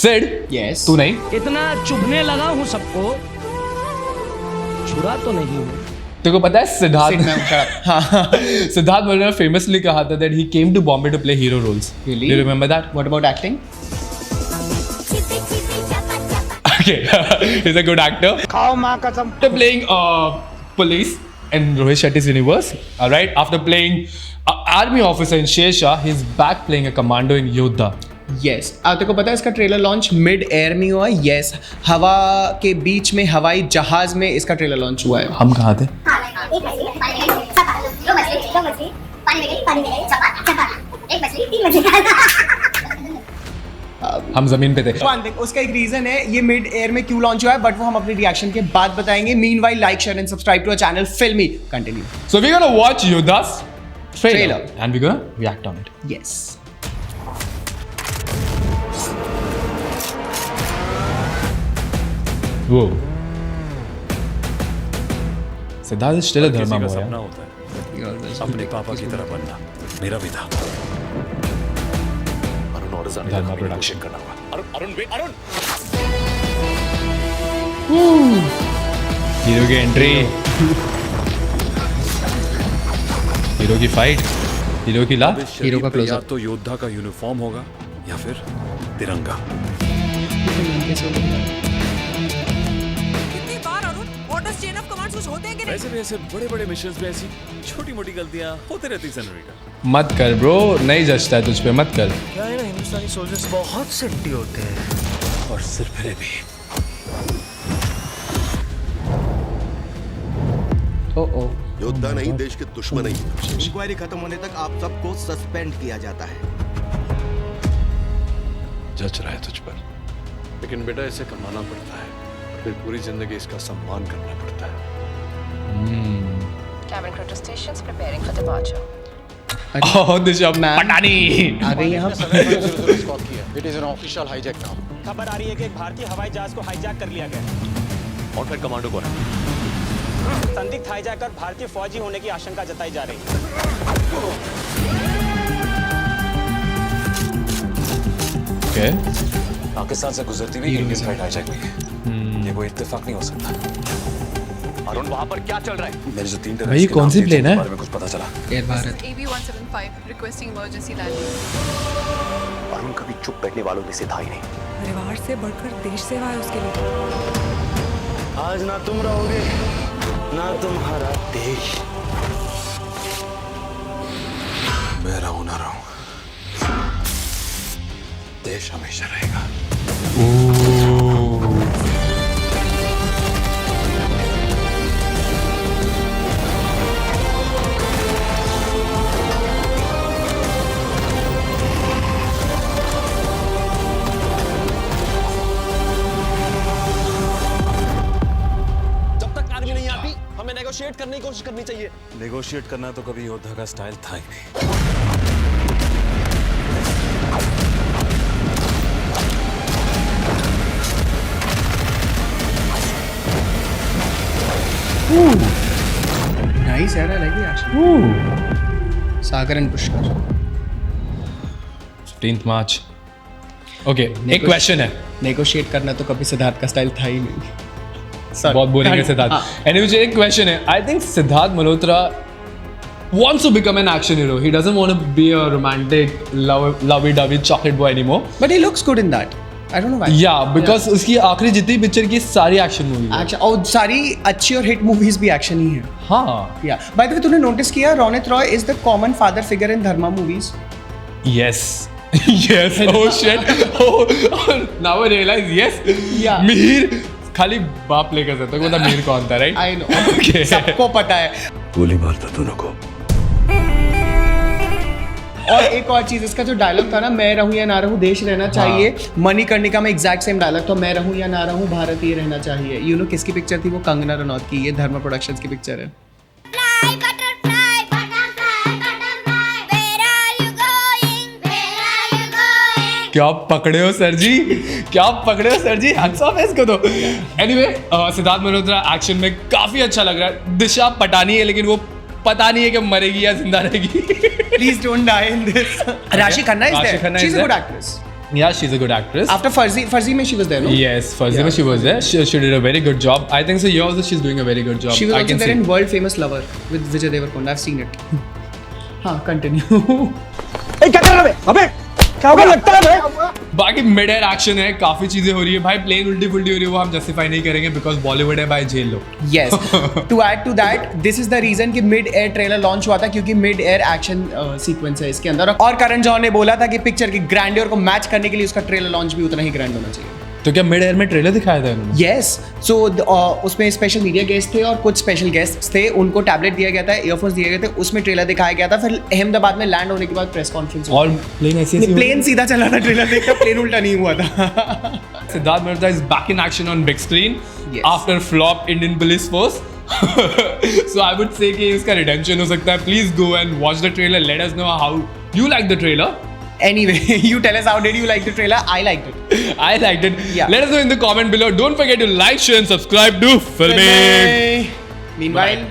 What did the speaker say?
Sid Yes. तू नहीं, इतना चुभने लगा हूँ सबको, छुरा तो नहीं हूँ। तेरे को पता है Siddharth Sid, ma'am, shut up. हाँ. सिद्धार्थ मल्होत्रा फेमसली कहा था that he came to Bombay to play hero roles. Really? Do you remember that? What about acting? Okay, he's a good actor. खाओ माँ कसम। After playing police in Rohit Shetty's universe, alright, after playing army officer in Shesha, he's back playing a commando in Yodha. Yes. तेरे को पता है इसका trailer launch mid air में हुआ है? Yes. हवा के बीच में हवाई जहाज में इसका ट्रेलर लॉन्च हुआ है. हम कहाँ थे? एक मछली पानी में गई, सब पानी, दो मछली पानी में गई, पानी में गई, सब एक मछली, तीन मछली. हम जमीन पे थे. One thing, उसका एक रीजन है ये मिड एयर में क्यों लॉन्च हुआ है, बट वो हम अपने रिएक्शन के बाद बताएंगे. Meanwhile like, share and subscribe to our channel Filmy. Continue. So we're gonna watch Yodha's trailer Trailer. and we're gonna react on it. Yes. Whoa. Siddharth is still a किसी धर्मा का boy. सपना होता है अपने पापा की तरह बनना, मेरा भी था. अरुण और जाने धर्मा का production. प्रोडक्शन करना होगा. अरुण वेट, अरुण. हीरो की एंट्री, हीरो की फाइट, हीरो की ला. हीरो का या close-up. तो योद्धा का यूनिफॉर्म होगा या फिर तिरंगा. कितनी बार Arun orders chain of commands कुछ होते हैं कि नहीं? वैसे भी ऐसे बड़े बड़े मिशंस में ऐसी छोटी मोटी गलतियां होते रहती है सेनोरिटा. मत कर ब्रो, नहीं जचता है तुझ पे, मत कर. क्या है ना, हिंदुस्तानी सोल्जर्स बहुत सेफ्टी होते हैं। और सिर्फ फिर भी ओ योद्धा नहीं, देश के दुश्मन ही. इंक्वायरी खत्म होने तक आप सबको सस्पेंड किया जाता है. जच रहा है तुझ पर, लेकिन बेटा इसे कमाना पड़ता है, फिर पूरी जिंदगी इसका सम्मान करना पड़ता है. Cabin crew to stations preparing for departure. Oh, दिशा पटानी. आ गई हम. It is an official hijack now. खबर आ रही है कि एक भारतीय हवाई जहाज को हाईजैक कर लिया गया। और फिर कमांडो कौन है? संदिग्ध हाईजैकर भारतीय फौजी होने की आशंका जताई जा रही है। Okay. पाकिस्तान से गुजरती हुई इंडियन फ्लाइट हाईजैक हुई है. ये कोई इत्तेफाक नहीं हो सकता. अरुण वहाँ पर क्या चल रहा है? मेरे जो 3 भाई, ये कौन सी plane है? बारे में कुछ पता चला. Air Bharat. AB-175 requesting emergency landing. Arun कभी चुप बैठने वालों में से था ही नहीं. परिवार से बढ़कर देश सेवा है उसके लिए। आज ना तुम रहोगे ना तुम्हारा देश। मैं रहूं ना रहूं, देश हमेशा रहेगा. जब तक आर्मी नहीं आती हमें नेगोशिएट करने की कोशिश करनी चाहिए. नेगोशिएट करना तो कभी योद्धा का स्टाइल था ही नहीं. नाइस यार, I like the action. Sagar and Pushkar. 15th March. Okay, एक क्वेश्चन है. नेगोशिएट करना तो कभी सिद्धार्थ का स्टाइल था ही नहीं. Sorry. बहुत बोरिंग है हाँ. सिद्धार्थ. Anyway, एक क्वेश्चन है. I think Siddharth Malhotra wants to become an action hero. He doesn't want to be a romantic, lovey-dovey chocolate boy anymore. But he looks good in that. I don't know why. Yeah, because उसकी आखिरी जितनी picture की सारी action movie है. Action, और सारी अच्छी और हिट मूवीज भी एक्शन ही है. हाँ. Yeah. By the way, तूने नोटिस किया Ronit Roy is the common father figure in Dharma movies. Yes. Yes. Oh shit. Oh, now I realize. Yes. Yeah. Mir खाली बाप लेकर सकता है. मतलब मीर कौन था, right? I know. Okay. सबको पता है. गोली मारता दोनों को. और एक और चीज, इसका जो डायलॉग था ना, मैं रहूं या ना रहूं देश रहना चाहिए. मणिकर्णिका में एग्जैक्ट सेम डायलॉग था, मैं रहूं या ना रहूं भारत ही रहना चाहिए. यू नो किसकी पिक्चर थी वो? कंगना रनौत की. ये धर्मा प्रोडक्शंस की पिक्चर है. Fly, butterfly, butterfly, butterfly. Where are you going? Where are you going? क्या पकड़े हो सर जी, क्या पकड़े हो सर जी. हैट्स ऑफ है इसको तो. एनीवे, सिद्धार्थ मल्होत्रा एक्शन में काफी अच्छा लग रहा है. दिशा पटानी है, लेकिन वो पता नहीं है कि मरेगी या जिंदा रहेगी. Please don't die in this. Rashi Khanna is Rashi there. Khanna she is is a good there. Actress. Yeah, she's a good actress. After Farzi mein she was there, no? Yes, first Yeah. she was there. She did a very good job. I think so. Here also she's doing a very good job. She was I also can there see. in World Famous Lover with Vijay Devarkonda. I've seen it. हाँ, continue. बाकी mid air action है, काफी चीजें हो रही है भाई, plane उल्टी फुल्टी हो रही है, वो हम जस्टिफाई नहीं करेंगे बिकॉज बॉलीवुड है भाई, झेल लो. Yes. To add to that, this is the reason कि मिड एयर ट्रेलर लॉन्च हुआ था क्योंकि मिड एयर एक्शन सीक्वेंस है इसके अंदर, और करण जौहर ने बोला था कि पिक्चर की ग्रैंडियर को मैच करने के लिए उसका ट्रेलर लॉन्च भी उतना ही ग्रैंड होना चाहिए. तो क्या मिड एयर में ट्रेलर दिखाया था इन्होंने? Yes. So उसमें स्पेशल मीडिया गेस्ट थे और कुछ स्पेशल गेस्ट थे, उनको टैबलेट दिया गया था, ईयरफोन्स दिए गए थे, उसमें ट्रेलर दिखाया गया था. फिर अहमदाबाद में लैंड होने के बाद प्रेस कॉन्फ्रेंस और प्लेन ऐसी प्लेन सीधा चला था, ट्रेलर देखकर प्लेन उल्टा नहीं हुआ था. Siddharth Malhotra is back in action on big screen Yes. after flop Indian Police Force. So I would say कि इसका redemption हो सकता है. Please go and watch the trailer. Let us know how you like the trailer. Anyway, you tell us how did you like the trailer? I liked it. I liked it. Yeah. Let us know in the comment below. Don't forget to like, share and subscribe to Filming. Meanwhile,